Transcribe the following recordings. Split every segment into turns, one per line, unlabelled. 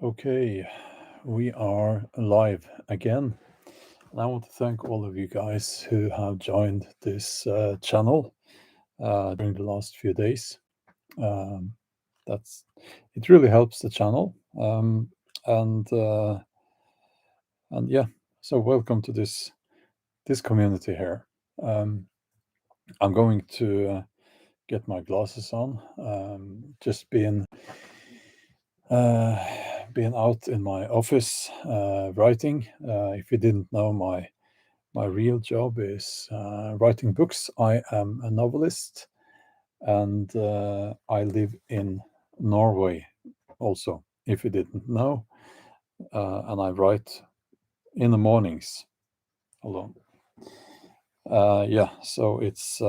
Okay, we are live again. And I want to thank all of you guys who have joined this channel during the last few days. Um, that's it really helps the channel. And yeah, so welcome to this community here. Um, I'm going to get my glasses on. Just uh, being out in my office writing. If you didn't know, my real job is writing books. I am a novelist, and I live in Norway also, if you didn't know. And I write in the mornings alone. Yeah, so it's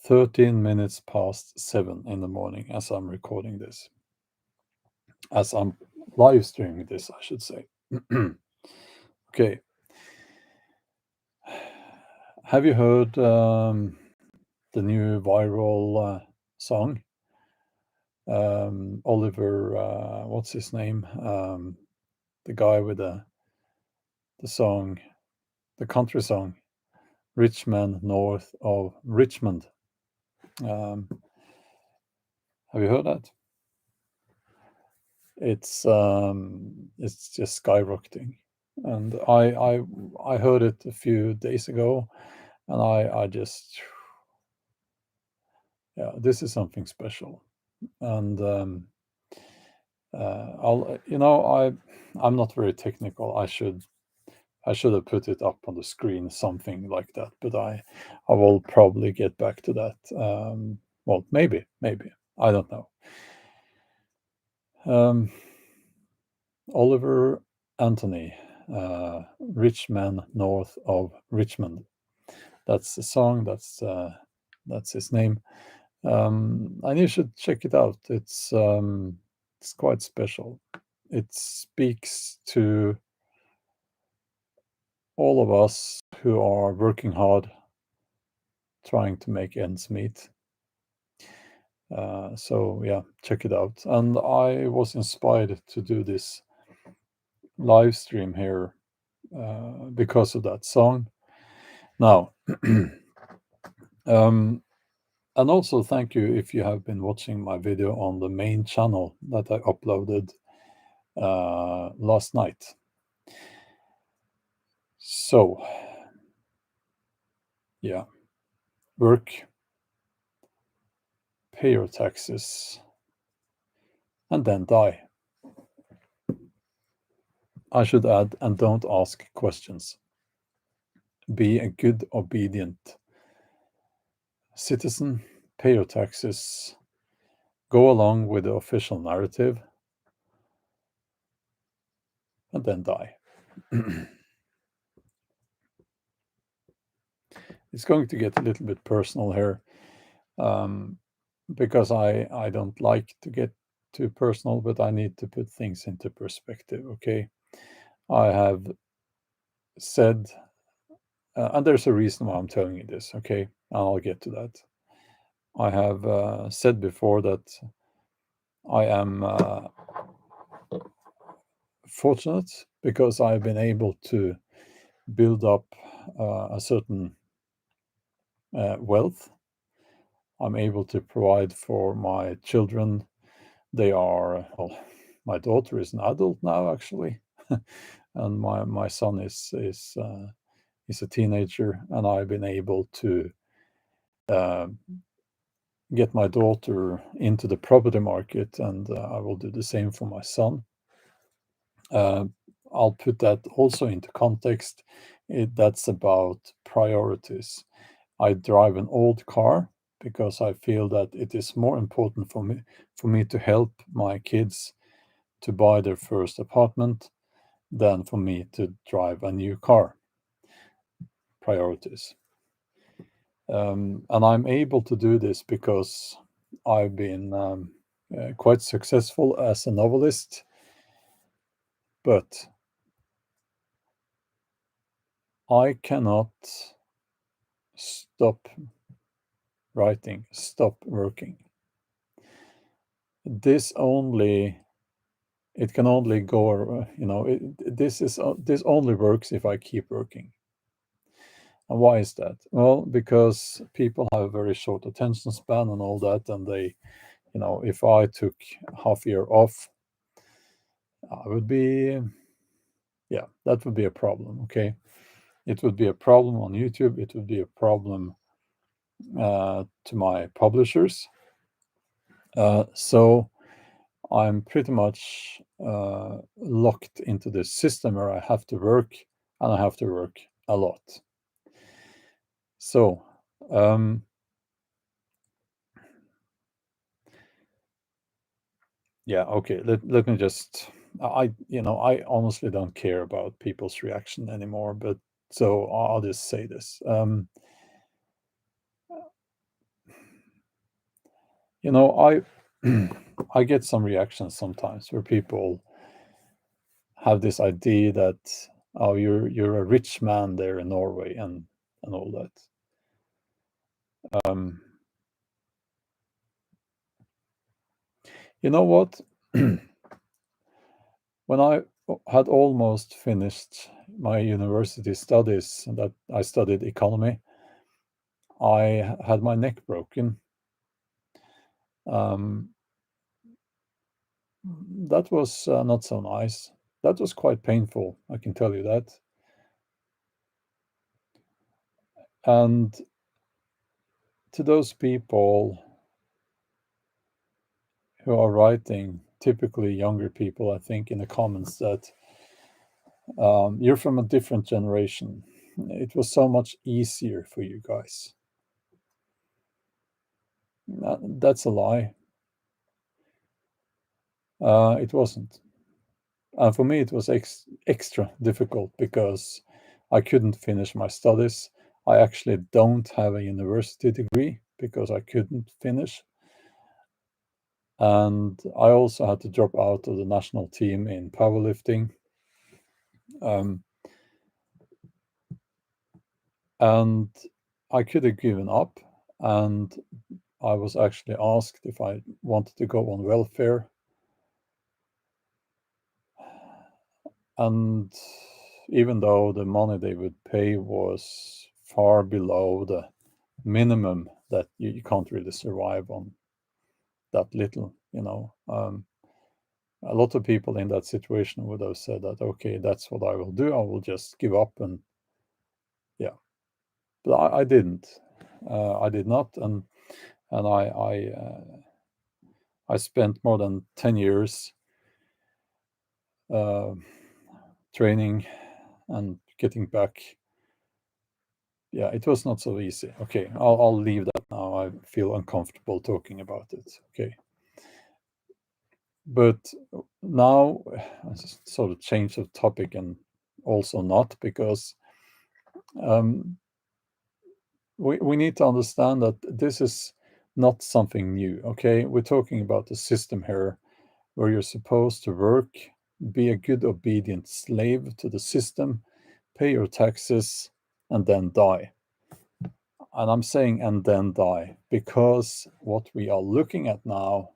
13 minutes past 7 in the morning as I'm recording this, as I'm live streaming this, I should say. Okay. Have you heard the new viral song? Oliver, what's his name? The guy with the song, the country song, "Rich Man North of Richmond." Um, have you heard that? It's just skyrocketing, and I heard it a few days ago, and I just yeah, this is something special, and I'm not very technical. I should have put it up on the screen, something like that, but I will probably get back to that. Well, maybe I don't know. Um, Oliver Anthony, "Rich Man North of Richmond." That's the song. That's his name. And you should check it out. It's quite special. It speaks to all of us who are working hard, trying to make ends meet. So yeah, check it out. And I was inspired to do this live stream here because of that song. Now, and also thank you if you have been watching my video on the main channel that I uploaded last night. So, yeah, work, pay your taxes, and then die. I should add, and don't ask questions. Be a good, obedient citizen, pay your taxes, go along with the official narrative, and then die. It's going to get a little bit personal here, um, because I don't like to get too personal, but I need to put things into perspective, okay? I have said, and there's a reason why I'm telling you this, okay? I'll get to that. I have said before that I am fortunate because I've been able to build up a certain wealth. I'm able to provide for my children. They are, well, my daughter is an adult now, actually, and my son is a teenager, and I've been able to uh, get my daughter into the property market, and I will do the same for my son. Uh, I'll put that also into context. That's about priorities. I drive an old car because I feel that it is more important for me to help my kids to buy their first apartment than for me to drive a new car. Priorities. And I'm able to do this because I've been quite successful as a novelist, but I cannot stop writing, stop working. this only it can only go, this only works if I keep working. And why is that? Well, because people have a very short attention span and all that, and if I took half a year off, I would be, yeah, that would be a problem. Okay, it would be a problem on YouTube. It would be a problem to my publishers. So I'm pretty much locked into this system where I have to work, and I have to work a lot. So, yeah, okay. Let me just. I honestly don't care about people's reaction anymore. But so I'll just say this. I I get some reactions sometimes where people have this idea that, oh, you're a rich man there in Norway and all that. Um, you know what? When I had almost finished my university studies, that I studied economy, I had my neck broken. Um, that was not so nice. That was quite painful, I can tell you that. And to those people who are writing, typically younger people, I think, in the comments, that you're from a different generation. It was so much easier for you guys. That's a lie. It wasn't. And for me, it was extra difficult because I couldn't finish my studies. I actually don't have a university degree because I couldn't finish. And I also had to drop out of the national team in powerlifting. Um, and I could have given up. And I was actually asked if I wanted to go on welfare. And even though the money they would pay was far below the minimum, that you can't really survive on that little, a lot of people in that situation would have said that, okay, that's what I will do. I will just give up. And yeah, but I didn't. I did not. And I spent more than 10 years uh, training and getting back. Yeah, it was not so easy. Okay, I'll leave that now. I feel uncomfortable talking about it. Okay. But now, I just sort of change the topic, and also not, because um, we need to understand that this is not something new. Okay, we're talking about a system here where you're supposed to work, be a good, obedient slave to the system, pay your taxes, and then die. And I'm saying and then die because what we are looking at now,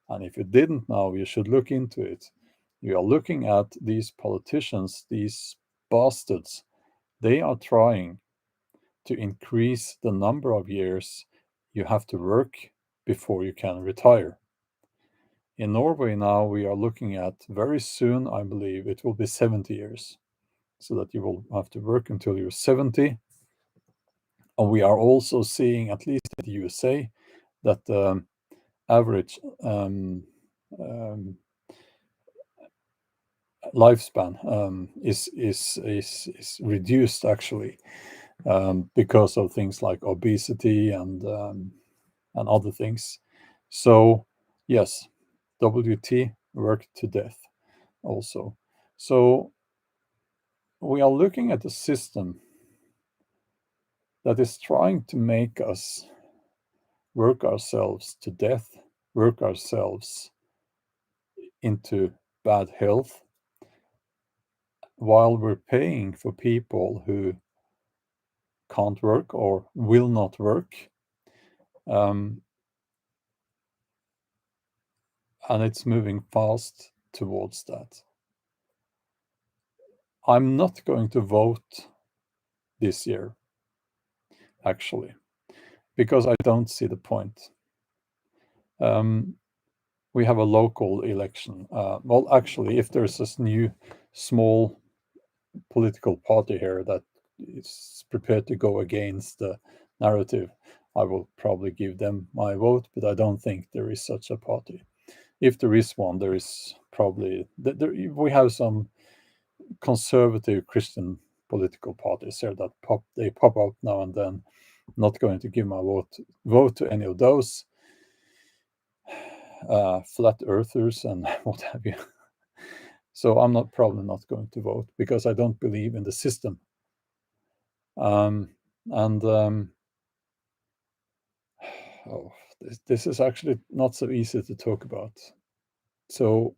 and if you didn't know, you should look into it. You are looking at these politicians, these bastards. They are trying to increase the number of years you have to work before you can retire. In Norway now, we are looking at very soon, I believe it will be 70 years, so that you will have to work until you're 70. And we are also seeing, at least in the USA, that the average lifespan is reduced, actually, because of things like obesity and other things. So yes, WT, work to death also. So we are looking at a system that is trying to make us work ourselves to death, work ourselves into bad health, while we're paying for people who can't work or will not work. Um, and it's moving fast towards that. I'm not going to vote this year, actually, because I don't see the point. We have a local election. Well, actually, if there's this new small political party here that is prepared to go against the narrative, I will probably give them my vote, but I don't think there is such a party. If there is one, there is probably we have some conservative Christian political parties here that pop up now and then. Not going to give my vote to any of those flat earthers and what have you. So I'm probably not going to vote because I don't believe in the system. And oh, this is actually not so easy to talk about. So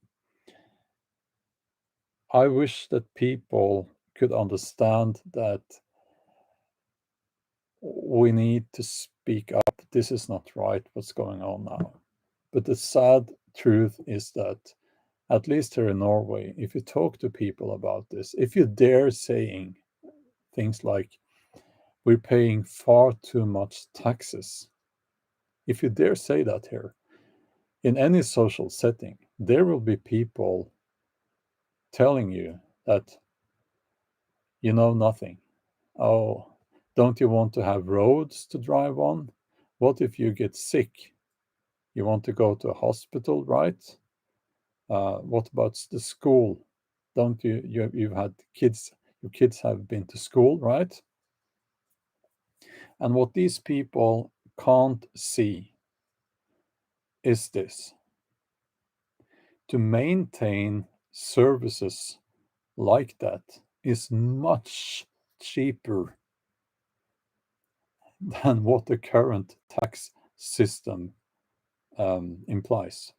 I wish that people could understand that we need to speak up. This is not right, what's going on now. But the sad truth is that, at least here in Norway, if you talk to people about this, if you dare saying things like, we're paying far too much taxes, if you dare say that here, in any social setting, there will be people telling you that you know nothing. Oh, don't you want to have roads to drive on? What if you get sick? You want to go to a hospital, right? What about the school? Don't you've had kids, your kids have been to school, right? And what these people can't see is this: to maintain services like that is much cheaper than what the current tax system implies.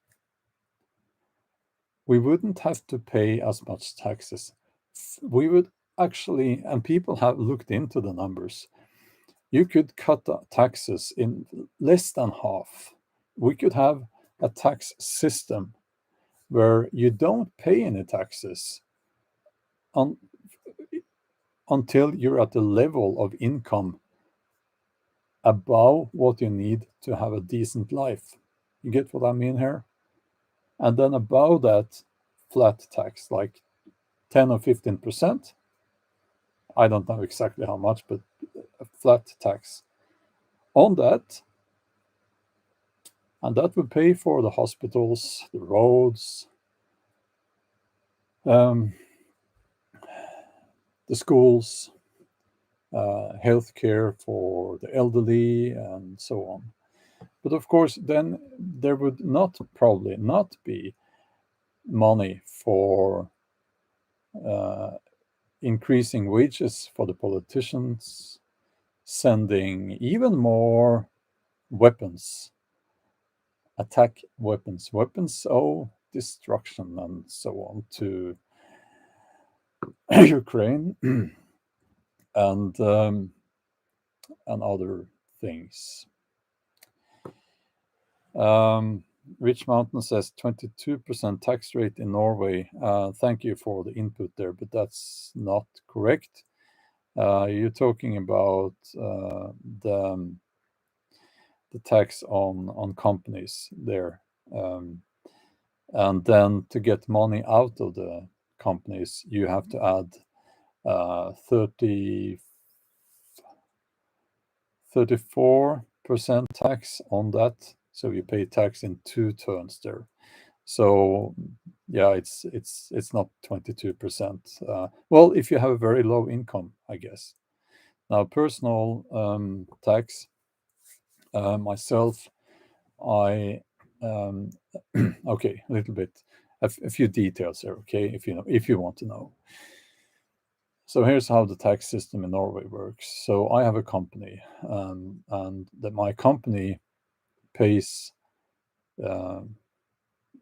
We wouldn't have to pay as much taxes. We would actually, and people have looked into the numbers, you could cut taxes in less than half. We could have a tax system where you don't pay any taxes on, until you're at the level of income above what you need to have a decent life. You get what I mean here? And then above that, flat tax, like 10 or 15%. I don't know exactly how much, but a flat tax on that. And that would pay for the hospitals, the roads, the schools, healthcare for the elderly, and so on. But of course, then there would probably not be money for increasing wages for the politicians, sending even more weapons, attack weapons of destruction, and so on to Ukraine and other things. Rich Mountain says 22% tax rate in Norway. Thank you for the input there, but that's not correct. You're talking about the tax on companies there, and then to get money out of the companies, you have to add 34% tax on that. So you pay tax in two turns there. So yeah, it's not 22%. Well, if you have a very low income, I guess. Now, personal tax, myself, I okay, a little bit, a few details here. Okay, if you want to know. So here's how the tax system in Norway works. So I have a company, and that my company pays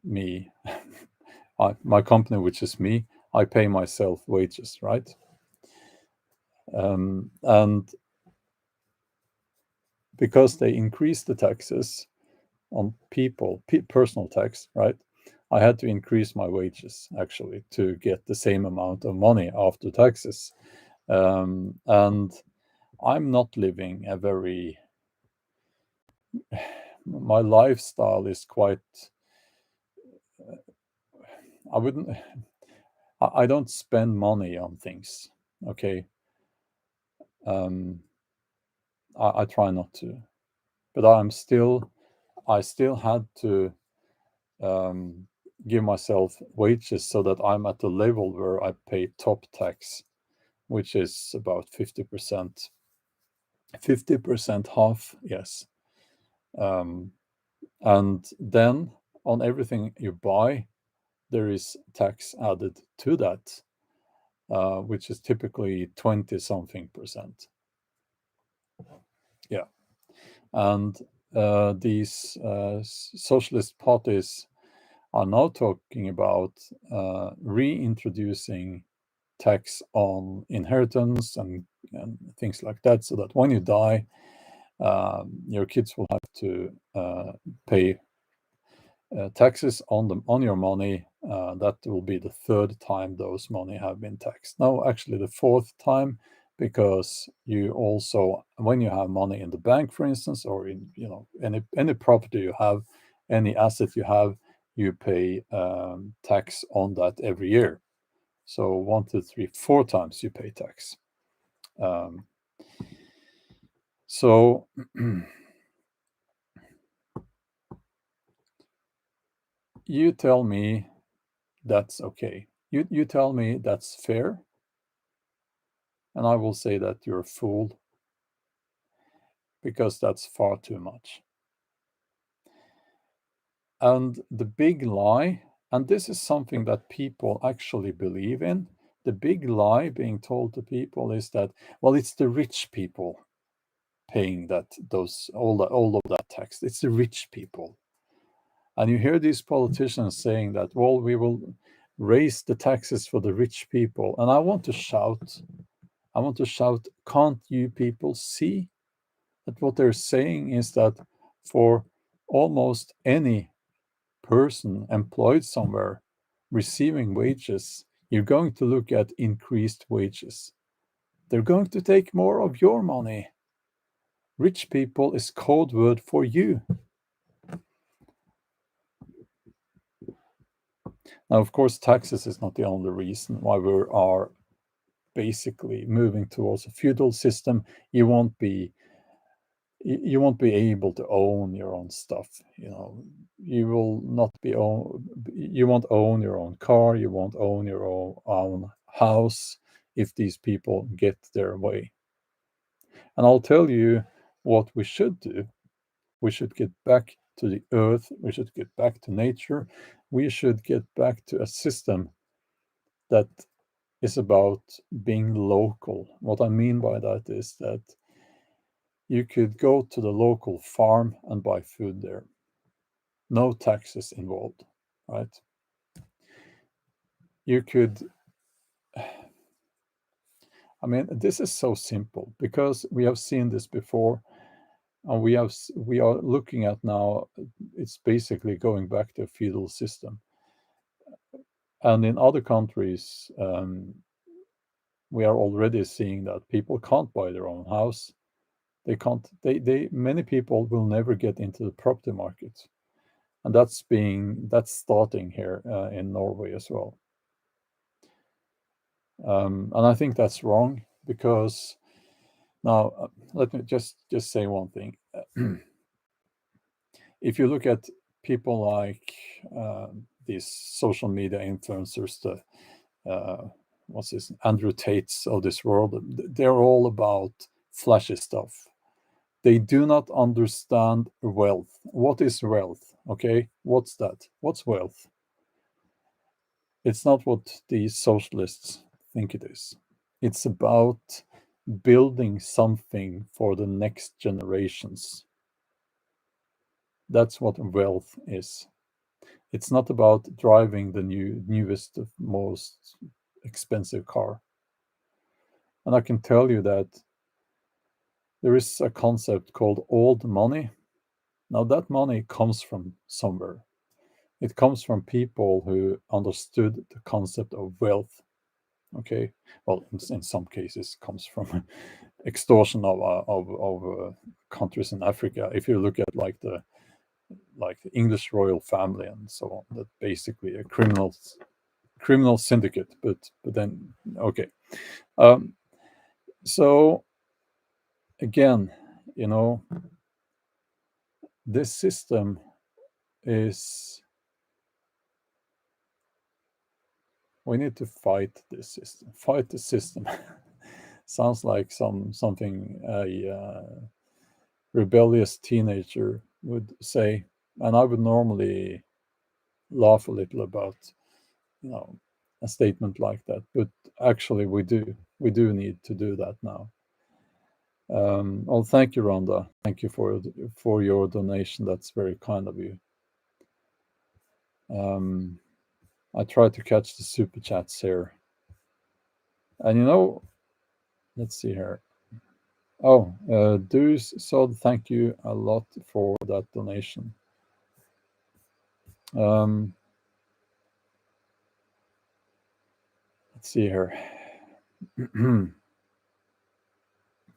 me, my company, which is me, I pay myself wages, right? And because they increase the taxes on people, personal tax, right? I had to increase my wages actually to get the same amount of money after taxes. And I'm not living a very, my lifestyle is quite, I wouldn't, I don't spend money on things, okay? I try not to, but I still had to give myself wages so that I'm at the level where I pay top tax, which is about 50%. 50% half, yes. And then on everything you buy, there is tax added to that, which is typically 20 something percent. Yeah. And these socialist parties are now talking about reintroducing tax on inheritance and things like that, so that when you die, your kids will have to pay taxes on your money. That will be the third time those money have been taxed. No, actually the fourth time, because you also, when you have money in the bank, for instance, or in any property you have, any asset you have, you pay tax on that every year. So 1, 2, 3, 4 times you pay tax. So you tell me that's okay. You tell me that's fair, and I will say that you're a fool, because that's far too much. And the big lie, and this is something that people actually believe in, the big lie being told to people is that, well, it's the rich people paying all of that tax. It's the rich people. And you hear these politicians saying that, well, we will raise the taxes for the rich people. And I want to shout, can't you people see that what they're saying is that for almost any person employed somewhere receiving wages, you're going to look at increased wages. They're going to take more of your money. Rich people is code word for you. Now, of course, taxes is not the only reason why we are basically moving towards a feudal system. You won't be able to own your own stuff. You will not be own. You won't own your own car. You won't own your own house if these people get their way. And I'll tell you what we should do. We should get back to the earth. We should get back to nature. We should get back to a system that is about being local. What I mean by that is that you could go to the local farm and buy food there. No taxes involved, right? You could, I mean, this is so simple because we have seen this before, and we are looking at now, it's basically going back to a feudal system. And in other countries, we are already seeing that people can't buy their own house. They can't, many people will never get into the property market. And that's starting here in Norway as well. And I think that's wrong, because now let me just say one thing. If you look at people like these social media influencers, what's this, Andrew Tates of this world, they're all about flashy stuff. They do not understand wealth. What is wealth? Okay, what's that? What's wealth? It's not what these socialists think it is. It's about building something for the next generations. That's what wealth is. It's not about driving the newest, most expensive car. And I can tell you that there is a concept called old money. Now, that money comes from somewhere. it comes from people who understood the concept of wealth. Okay, well, in some cases, comes from extortion of countries in Africa. If you look at like the English royal family and so on, that basically a criminal syndicate. But then okay, um, so again, you know, this system is we need to fight this system. Fight the system. Sounds like something a rebellious teenager would say, and I would normally laugh a little about you know a statement like that. But actually, we do need to do that now. Well, thank you, Rhonda. Thank you for your donation. That's very kind of you. Um, I try to catch the super chats here, and let's see here. Oh, Deuce Sod, thank you a lot for that donation. Um, let's see here.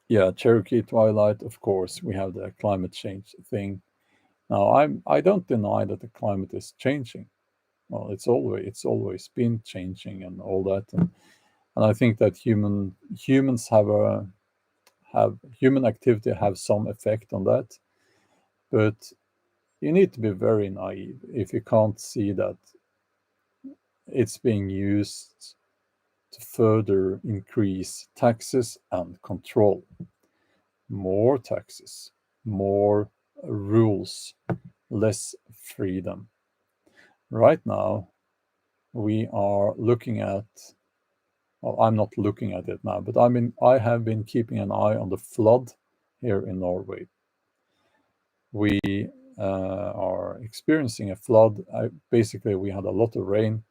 Yeah, Cherokee Twilight, of course, we have the climate change thing. Now, I don't deny that the climate is changing. Well, it's always been changing and all that, and I think that humans have human activity have some effect on that, but you need to be very naive if you can't see that it's being used to further increase taxes and control. More taxes, more rules, less freedom. Right now, we are looking at, well, I'm not looking at it now, but I have been keeping an eye on the flood here in Norway. We are experiencing a flood. Basically, we had a lot of rain,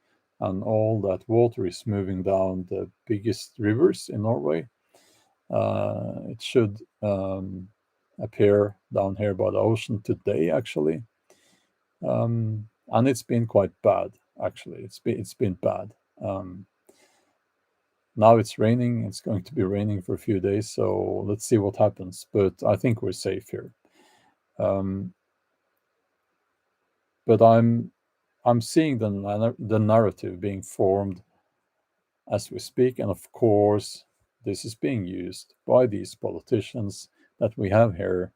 and all that water is moving down the biggest rivers in Norway. It should appear down here by the ocean today, actually, and it's been quite bad. Actually, it's been bad. Now it's raining. It's going to be raining for a few days, so let's see what happens. But I think we're safe here. Um, but I'm seeing the narrative being formed as we speak, and of course, this is being used by these politicians that we have here,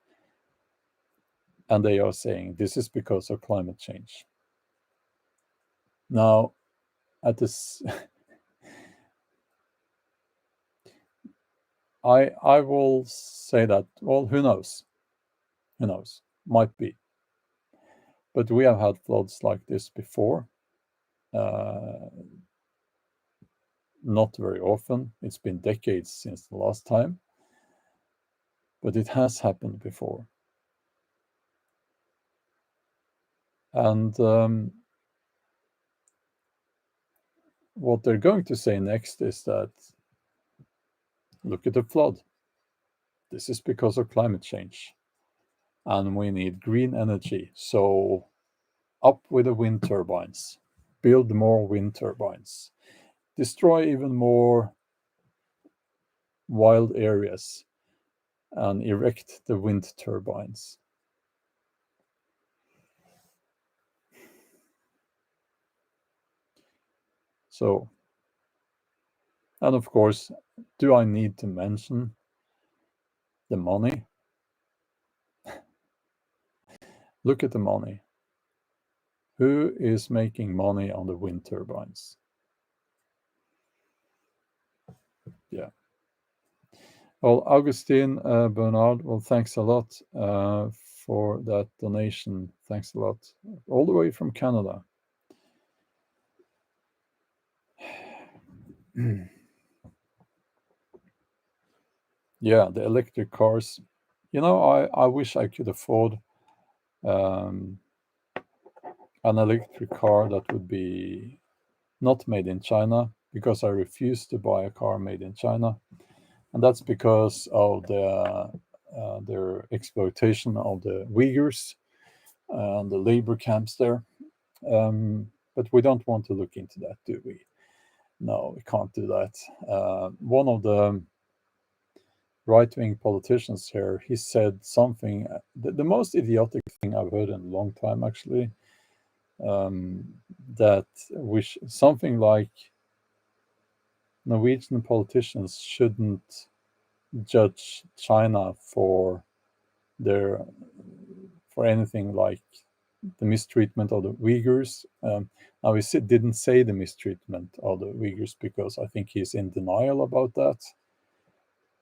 and they are saying this is because of climate change. Now, at this, I will say that, well, who knows? Who knows? Might be. But we have had floods like this before. Uh, Not very often. It's been decades since the last time, but it has happened before. And what they're going to say next is that, look at the flood. This is because of climate change. And we need green energy. So up with the wind turbines. Build more wind turbines. Destroy even more wild areas and erect the wind turbines. So, and of course, do I need to mention the money? Look at the money. Who is making money on the wind turbines? Yeah. Well, Augustine Bernard, well, thanks a lot for that donation. Thanks a lot. All the way from Canada. Yeah, the electric cars. I wish I could afford um, an electric car that would be not made in China, because I refuse to buy a car made in China. And that's because of their exploitation of the Uyghurs and the labor camps there. But we don't want to look into that, do we? No, we can't do that. One of the right-wing politicians here, he said something, the most idiotic thing I've heard in a long time, actually, that something like Norwegian politicians shouldn't judge China their for anything like the mistreatment of the Uyghurs. Now, didn't say the mistreatment of the Uyghurs because I think he's in denial about that.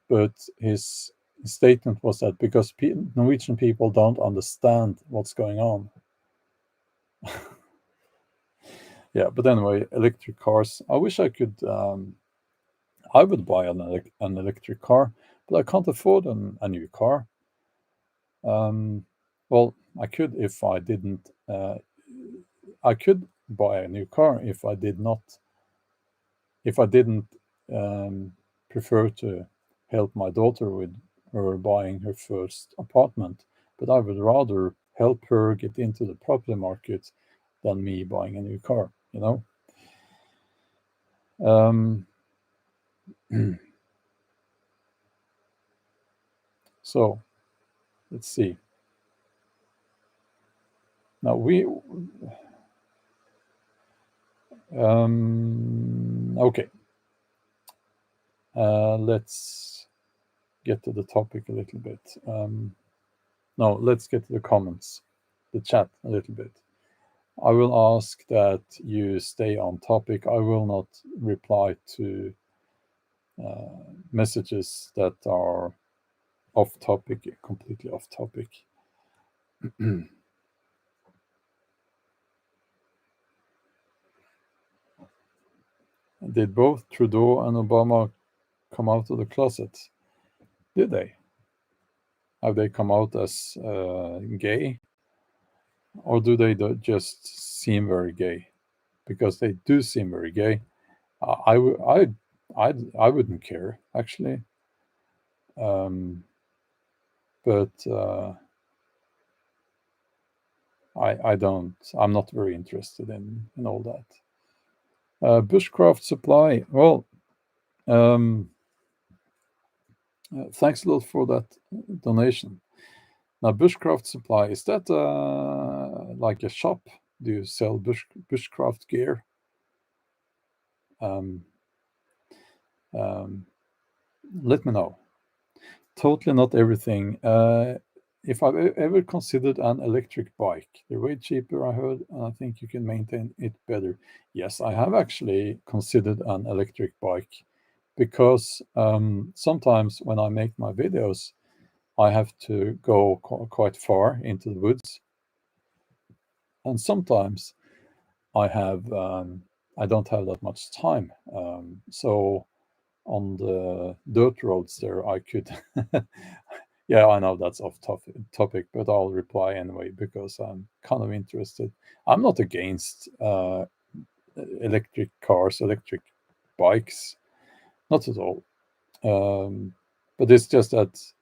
But his statement was that because Norwegian people don't understand what's going on. Yeah, but anyway, electric cars. I wish I could. I would buy an electric car, but I can't afford a new car. Well, I could if I didn't. I could buy a new car if I didn't prefer to help my daughter with her buying her first apartment. But I would rather help her get into the property market than me buying a new car. Um, so let's see. Now okay. Let's get to the topic a little bit. No, let's get to the comments, the chat a little bit. I will ask that you stay on topic. I will not reply to messages that are off topic, completely off topic. Did both Trudeau and Obama come out of the closet? Did they? Have they come out as gay? Or do they just seem very gay? Because they do seem very gay. I wouldn't care, actually. But I'm not very interested in all that. Bushcraft supply. Well, thanks a lot for that donation. Now, Bushcraft Supply, is that like a shop? Do you sell bushcraft gear? Let me know. Totally not everything. If I've ever considered an electric bike, they're way cheaper, I heard, and I think you can maintain it better. Yes, I have actually considered an electric bike because sometimes when I make my videos, I have to go quite far into the woods, and sometimes I don't have that much time. So on the dirt roads there, I could. Yeah, I know that's off topic, but I'll reply anyway because I'm kind of interested. I'm not against electric cars, electric bikes, not at all. But it's just that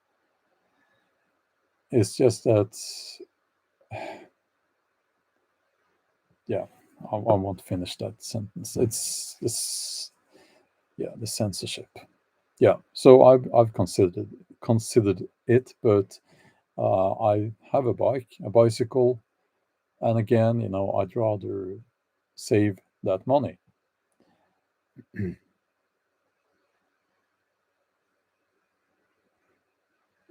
yeah, I won't finish that sentence. It's this, yeah, the censorship. Yeah, so I've considered it, but I have a bicycle, and again, I'd rather save that money.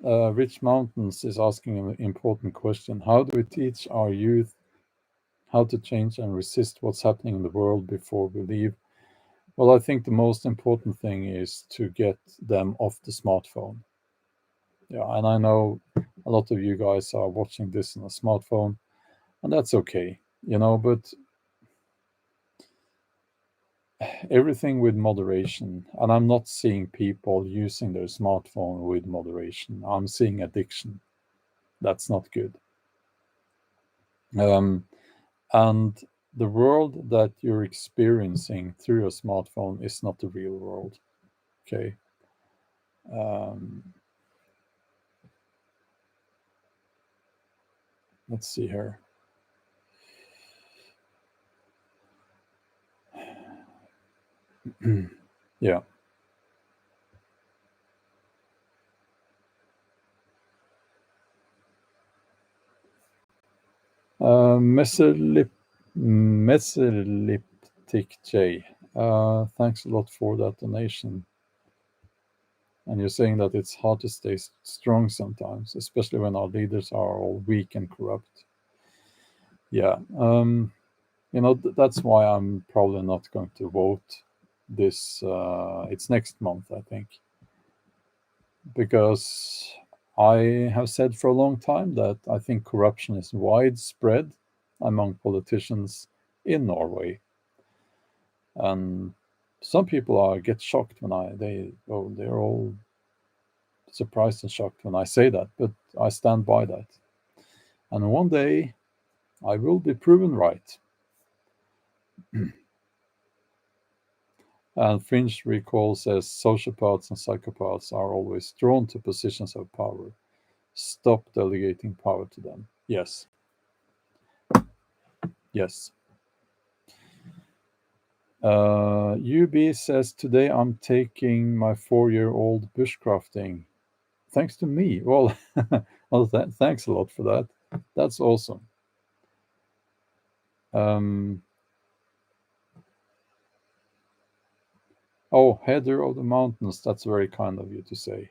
Rich Mountains is asking an important question. How do we teach our youth how to change and resist what's happening in the world before we leave? Well, I think the most important thing is to get them off the smartphone. Yeah, and I know a lot of you guys are watching this on a smartphone, and that's okay, but everything with moderation. And I'm not seeing people using their smartphone with moderation. I'm seeing addiction. That's not good. And the world that you're experiencing through your smartphone is not the real world. Okay. Let's see here. Yeah. Mesolip Mesoliptic J. Thanks a lot for that donation. And you're saying that it's hard to stay strong sometimes, especially when our leaders are all weak and corrupt. Yeah. That's why I'm probably not going to vote this. It's next month, I think, because I have said for a long time that I think corruption is widespread among politicians in Norway, and some people are get shocked when they're all surprised and shocked when I say that, but I stand by that. And one day I will be proven right. And Fringe Recall says sociopaths and psychopaths are always drawn to positions of power. Stop delegating power to them. Yes, yes. UB says today I'm taking my 4-year-old bushcrafting. Thanks to me. Well, thanks a lot for that. That's awesome. Um, oh, header of the mountains. That's very kind of you to say.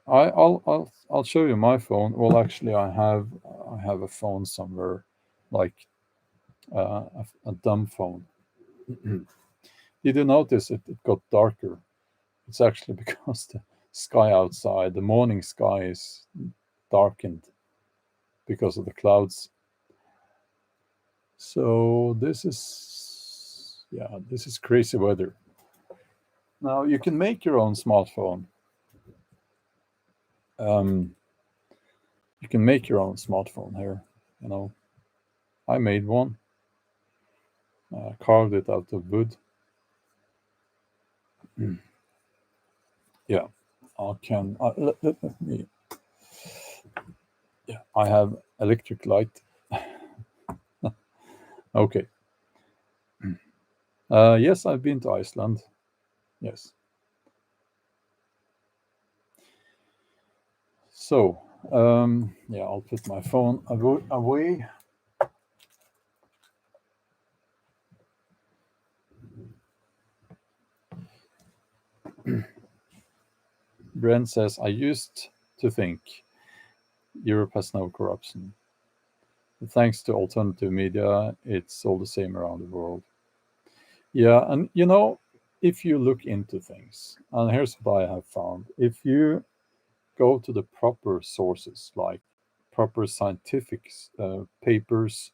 I'll show you my phone. Well, actually, I have a phone somewhere, like a dumb phone. Did you notice it got darker? It's actually because the sky outside, the morning sky is darkened because of the clouds. So this is crazy weather. Now you can make your own smartphone. Um, you can make your own smartphone here. You know, I made one, carved it out of wood. Yeah, I can. Let me. Yeah, I have electric light. Okay. Yes, I've been to Iceland. Yes. So, yeah, I'll put my phone away. Brent says, I used to think Europe has no corruption. But thanks to alternative media, it's all the same around the world. Yeah, and if you look into things, and here's what I have found: if you go to the proper sources, like proper scientific papers,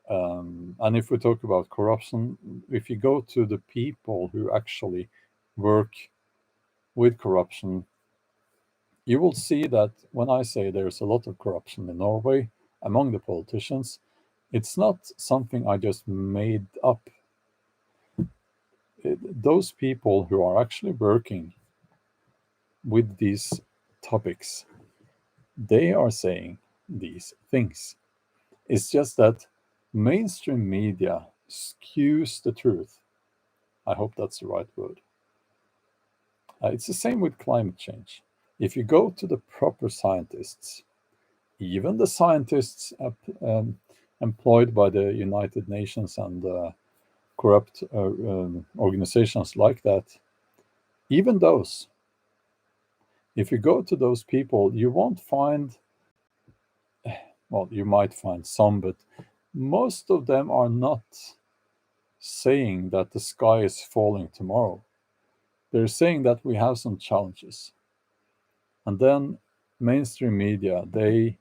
and if we talk about corruption, if you go to the people who actually work with corruption, you will see that when I say there's a lot of corruption in Norway among the politicians, it's not something I just made up. Those people who are actually working with these topics, they are saying these things. It's just that mainstream media skews the truth. I hope that's the right word. It's the same with climate change. If you go to the proper scientists, even the scientists employed by the United Nations and corrupt organizations like that, even those, if you go to those people, you won't find, well, you might find some, but most of them are not saying that the sky is falling tomorrow. They're saying that we have some challenges. And then mainstream media, they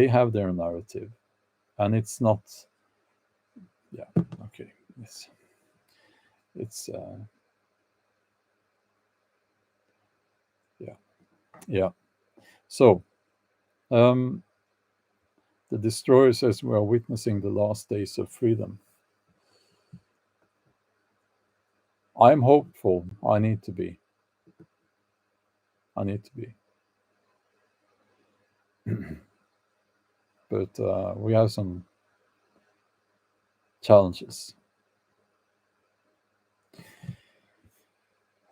have their narrative, and it's not. Yeah, okay. It's yeah, yeah. So um the destroyer says we are witnessing the last days of freedom. I'm hopeful. I need to be, but we have some challenges.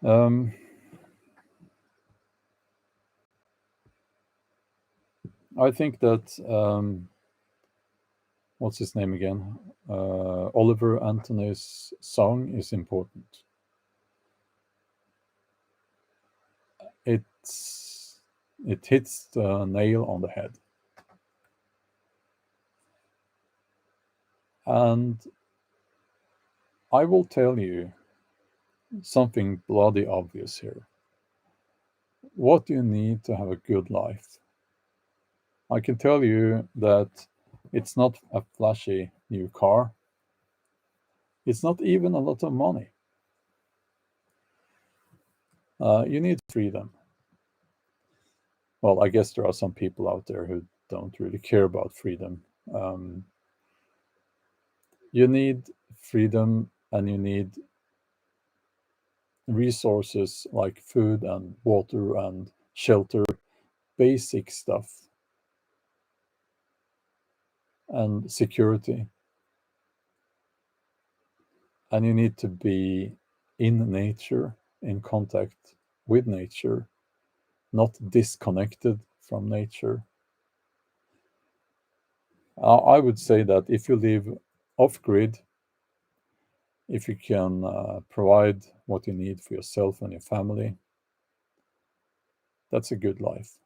Um, I think that what's his name again? Oliver Anthony's song is important. It's it hits the nail on the head, and I will tell you something bloody obvious here. What do you need to have a good life? I can tell you that it's not a flashy new car. It's not even a lot of money. You need freedom. Well, I guess there are some people out there who don't really care about freedom. Um, you need freedom and you need resources like food and water and shelter, basic stuff, and security. And you need to be in nature, in contact with nature, not disconnected from nature. I would say that if you live off grid, if you can provide what you need for yourself and your family, that's a good life.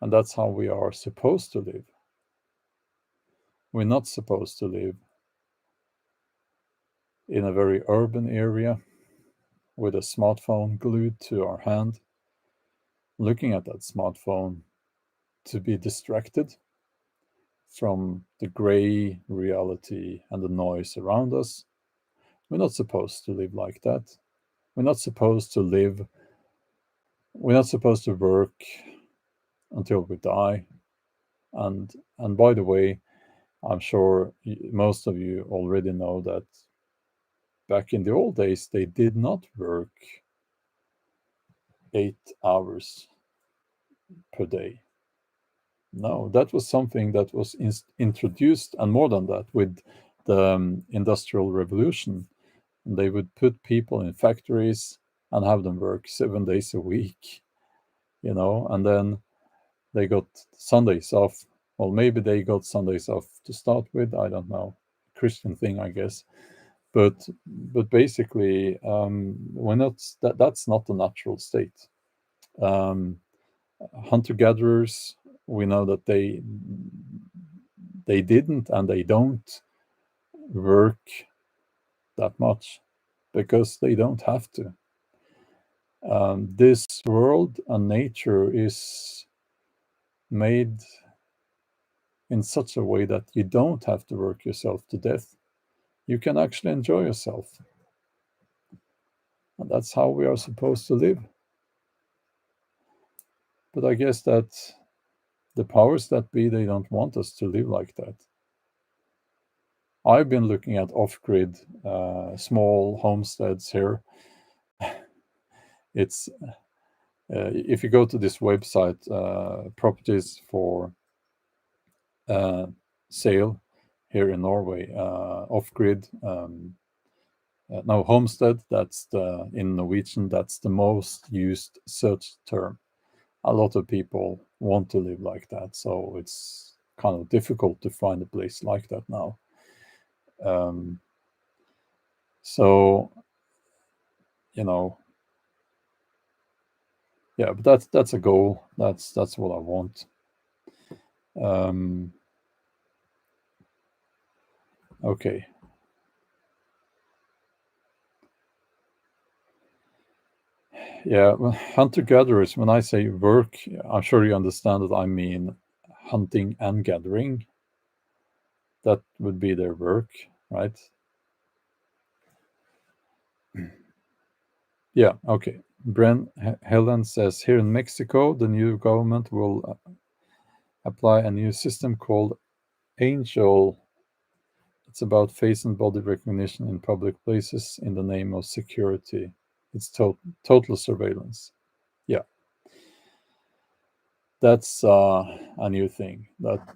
And that's how we are supposed to live. We're not supposed to live in a very urban area with a smartphone glued to our hand, looking at that smartphone to be distracted from the gray reality and the noise around us. We're not supposed to live like that. We're not supposed to live, we're not supposed to work until we die. And by the way, I'm sure most of you already know that back in the old days, they did not work 8 hours per day. No, that was something that was introduced, and more than that, with the Industrial Revolution. They would put people in factories and have them work 7 days a week, and then they got Sundays off. Well, maybe they got Sundays off to start with. I don't know. Christian thing, I guess. But basically, we're not. That's not the natural state. Hunter gatherers, we know that they didn't and they don't work that much because they don't have to. This world and nature is made in such a way that you don't have to work yourself to death. You can actually enjoy yourself. And that's how we are supposed to live. But I guess that the powers that be, they don't want us to live like that. I've been looking at off-grid small homesteads here. It's if you go to this website, properties for sale here in Norway, off-grid. No, homestead. That's in Norwegian. That's the most used search term. A lot of people want to live like that, so it's kind of difficult to find a place like that now. So, yeah, but that's a goal. That's what I want. Okay. Yeah, well, hunter-gatherers, when I say work, I'm sure you understand that I mean hunting and gathering. That would be their work, right? Yeah, okay. Bren Helen says here in Mexico, the new government will apply a new system called Angel. It's about face and body recognition in public places in the name of security. It's total surveillance. Yeah, that's a new thing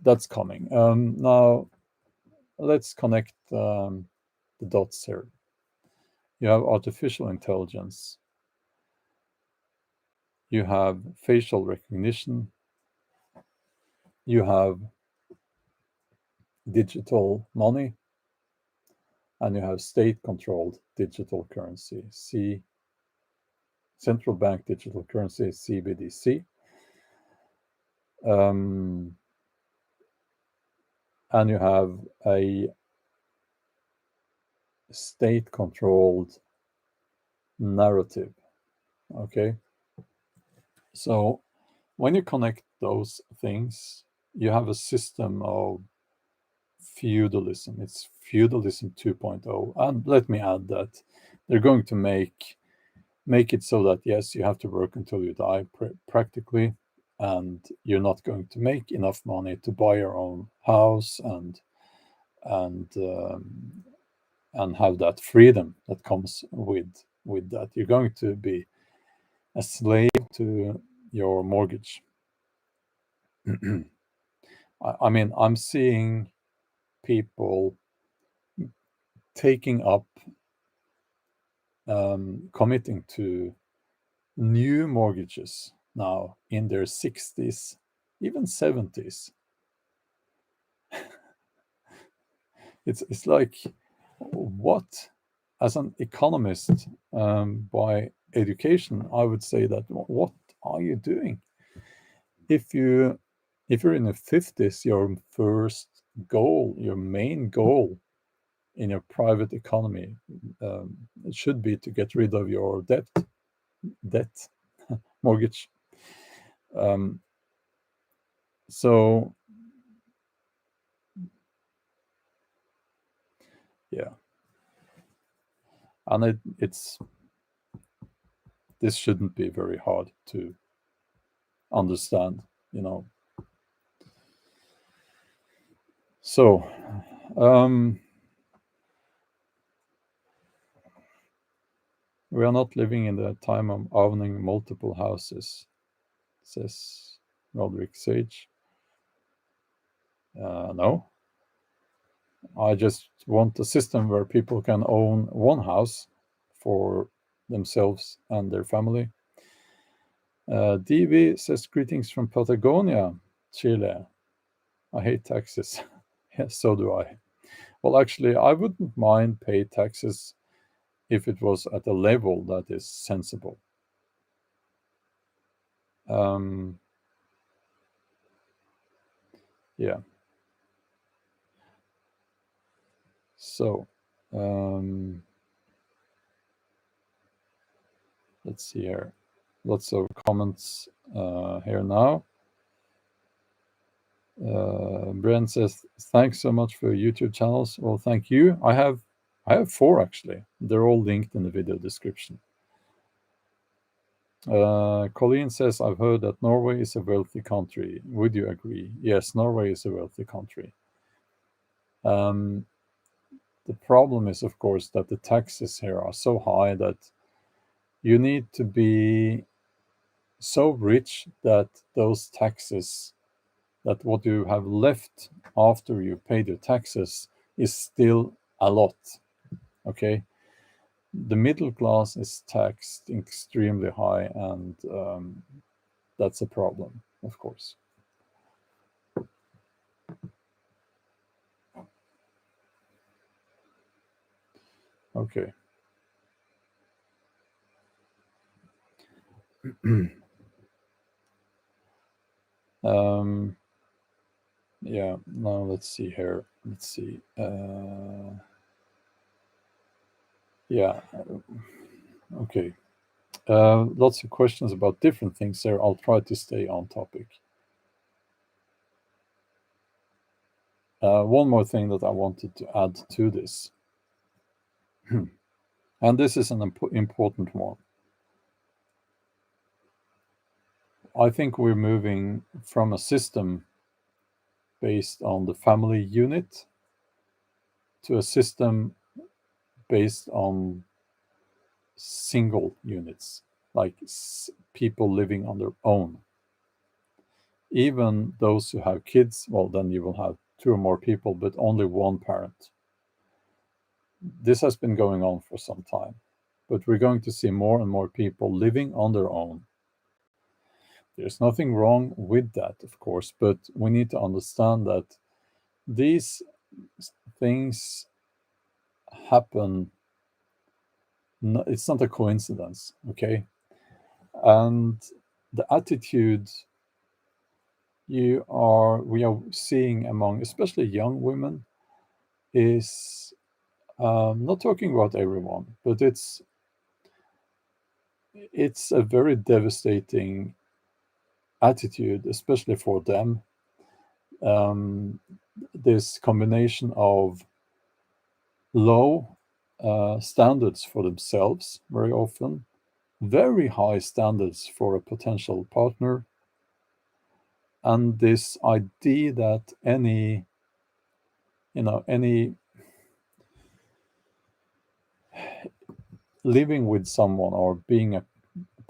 that's coming. Now, let's connect the dots here. You have artificial intelligence, you have facial recognition, you have digital money, and you have state-controlled digital currency, central bank digital currency, CBDC. And you have a state-controlled narrative. Okay, so when you connect those things, you have a system of feudalism. It's feudalism 2.0. And let me add that they're going to make it so that, yes, you have to work until you die practically, and you're not going to make enough money to buy your own house and and have that freedom that comes with that. You're going to be a slave to your mortgage. I mean, I'm seeing people taking up, committing to new mortgages now in their 60s, even 70s. It's like, what? As an economist, by education, I would say that, what are you doing? If you're in the 50s, your first goal, your main goal in your private economy, it should be to get rid of your debt mortgage. Um, so yeah, and it's this shouldn't be very hard to understand, you know. So we are not living in the time of owning multiple houses, says Roderick Sage. No, I just want a system where people can own one house for themselves and their family. DV says, greetings from Patagonia, Chile. I hate taxes. Yes, so do I. Well, actually, I wouldn't mind pay taxes if it was at a level that is sensible. Yeah. So, let's see here. Lots of comments here now. Brent says, thanks so much for your YouTube channels. Well, thank you. I have 4 actually. They're all linked in the video description. Colleen says, I've heard that Norway is a wealthy country. Would you agree? Yes, Norway is a wealthy country. The problem is, of course, that the taxes here are so high that you need to be so rich that those taxes, that what you have left after you paid your taxes, is still a lot. Okay, the middle class is taxed extremely high, and that's a problem, of course. Okay. Yeah, now let's see here. Let's see. Yeah. Okay. Lots of questions about different things there. I'll try to stay on topic. One more thing that I wanted to add to this, and this is an important one. I think we're moving from a system based on the family unit to a system based on single units, like people living on their own. Even those who have kids, well, then you will have two or more people, but only one parent. This has been going on for some time, but we're going to see more and more people living on their own. There's nothing wrong with that, of course, but we need to understand that these things happen. It's not a coincidence, okay? And the attitude we are seeing among especially young women is not talking about everyone, but it's a very devastating attitude, especially for them. This combination of low standards for themselves, very often, very high standards for a potential partner, and this idea that any living with someone or being a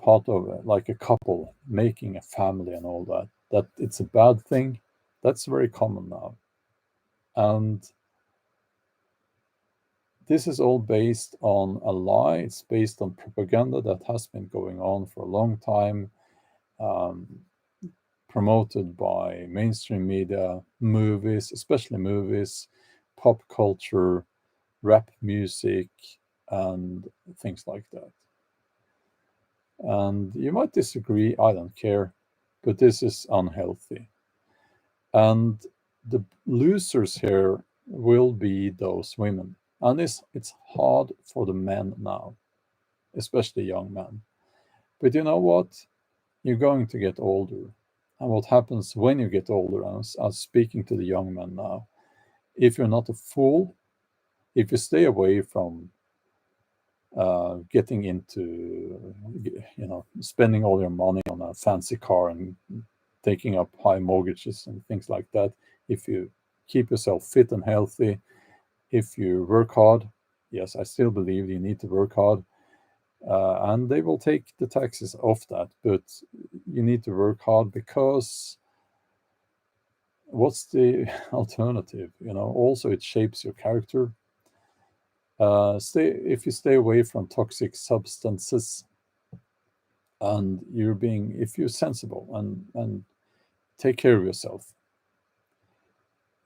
part of it, like a couple, making a family and all that, that it's a bad thing, that's very common now. And this is all based on a lie. It's based on propaganda that has been going on for a long time, um, promoted by mainstream media, movies, especially movies, pop culture, rap music, and things like that. And you might disagree, I don't care, but this is unhealthy. And the losers here will be those women. And it's hard for the men now, especially young men. But you know what? You're going to get older. And what happens when you get older, I'm speaking to the young men now, if you're not a fool, if you stay away from getting into, spending all your money on a fancy car and taking up high mortgages and things like that, if you keep yourself fit and healthy, if you work hard, yes, I still believe you need to work hard, and they will take the taxes off that, but you need to work hard because what's the alternative? Also it shapes your character. If you stay away from toxic substances and if you're sensible and take care of yourself,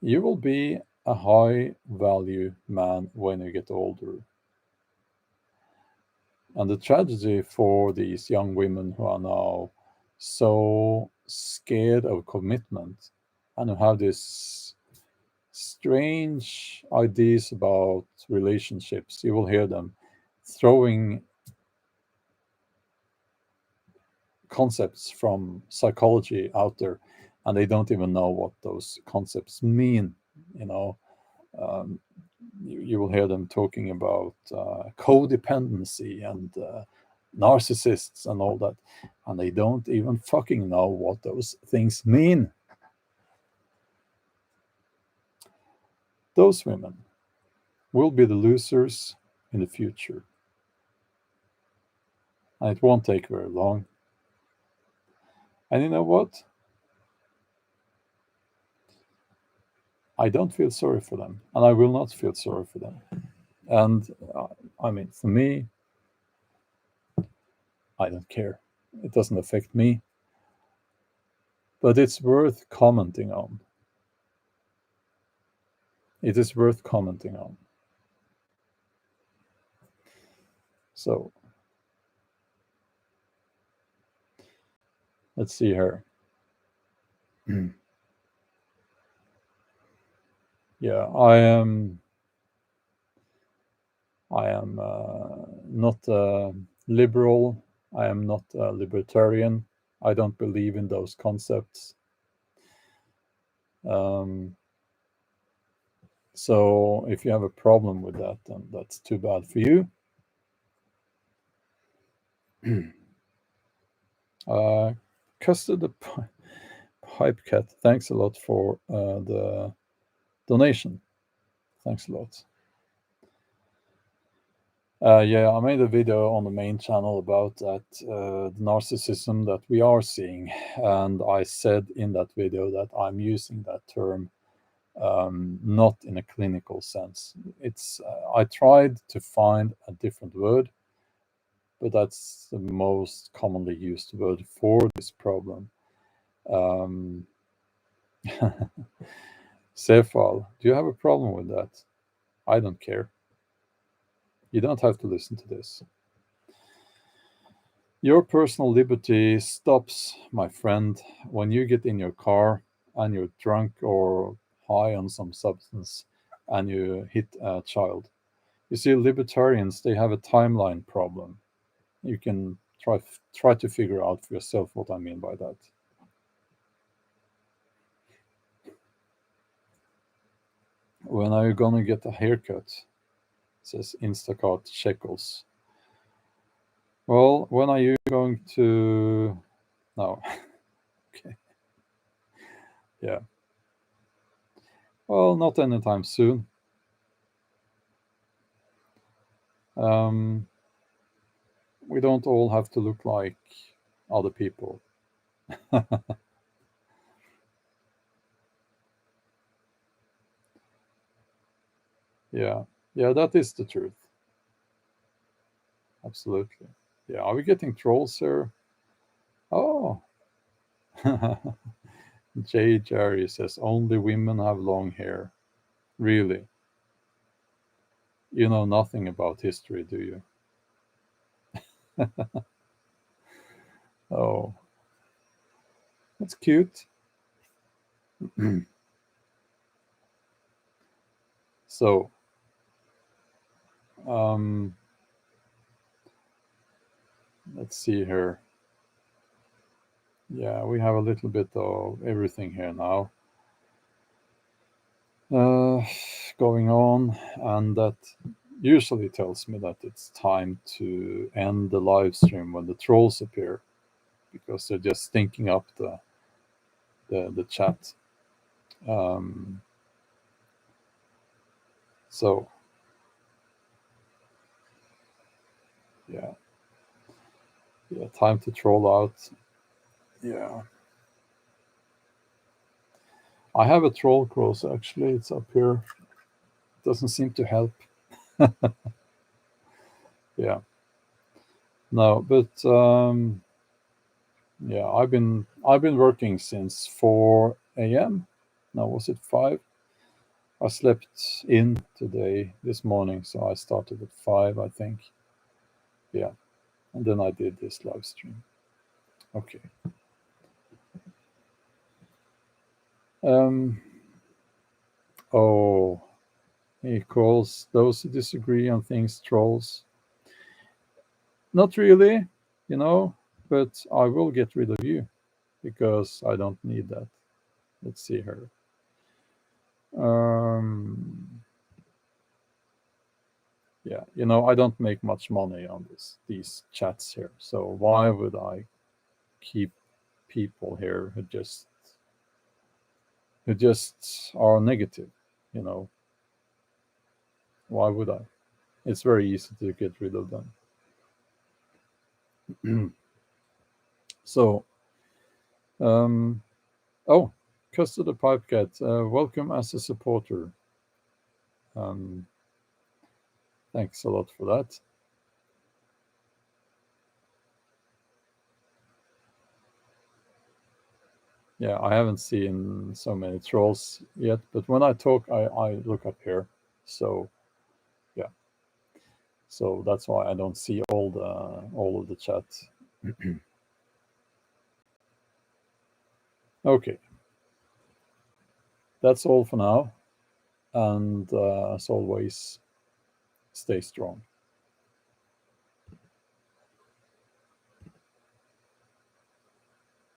you will be a high value man when you get older. And the tragedy for these young women who are now so scared of commitment and who have this strange ideas about relationships, you will hear them throwing concepts from psychology out there, and they don't even know what those concepts mean. You know, um, you will hear them talking about codependency and narcissists and all that, and they don't even fucking know what those things mean. Those women will be the losers in the future. And it won't take very long. And you know what? I don't feel sorry for them, and I will not feel sorry for them. And for me, I don't care. It doesn't affect me. But it's worth commenting on. It is worth commenting on. So, let's see here. Yeah, I am not liberal. I am not a libertarian. I don't believe in those concepts. So if you have a problem with that, then that's too bad for you. Custard the Pipe Cat, thanks a lot for the donation. Thanks a lot. Yeah, I made a video on the main channel about that, the narcissism that we are seeing. And I said in that video that I'm using that term not in a clinical sense. It's I tried to find a different word, but that's the most commonly used word for this problem. Um, Sefal, do you have a problem with that? I don't care. You don't have to listen to this. Your personal liberty stops, my friend, when you get in your car and you're drunk or high on some substance and you hit a child. You see, libertarians, they have a timeline problem. You can try to figure out for yourself what I mean by that. When are you gonna get a haircut? Says Instacart Shekels. Well, when are you going to? No. Okay. Yeah. Well, not anytime soon. Um, we don't all have to look like other people. Yeah. Yeah, that is the truth. Absolutely. Yeah. Are we getting trolls here? Oh. J. Jerry says only women have long hair. Really? You know nothing about history, do you? Oh, that's cute. So, um, let's see here. Yeah, we have a little bit of everything here now uh, going on, and that usually tells me that it's time to end the live stream when the trolls appear because they're just stinking up the chat. Um, so, yeah, yeah, time to troll out. Yeah. I have a troll cross actually. It's up here. Doesn't seem to help. Yeah. No, but yeah, I've been working since 4 a.m. Now was it 5? I slept in today this morning, so I started at 5, I think. Yeah, and then I did this live stream. Okay. Um. Oh, he calls those who disagree on things trolls. Not really, you know, but I will get rid of you because I don't need that. Let's see here. Um, yeah, I don't make much money on these chats here, so why would I keep people here who just are negative? You know, why would I? It's very easy to get rid of them. So, um, oh, Custard the Pipe Cat, welcome as a supporter. Um, Thanks a lot for that. Yeah, I haven't seen so many trolls yet, but when I talk, I look up here. So yeah, so that's why I don't see all of the chat. Okay, that's all for now, and as always, stay strong.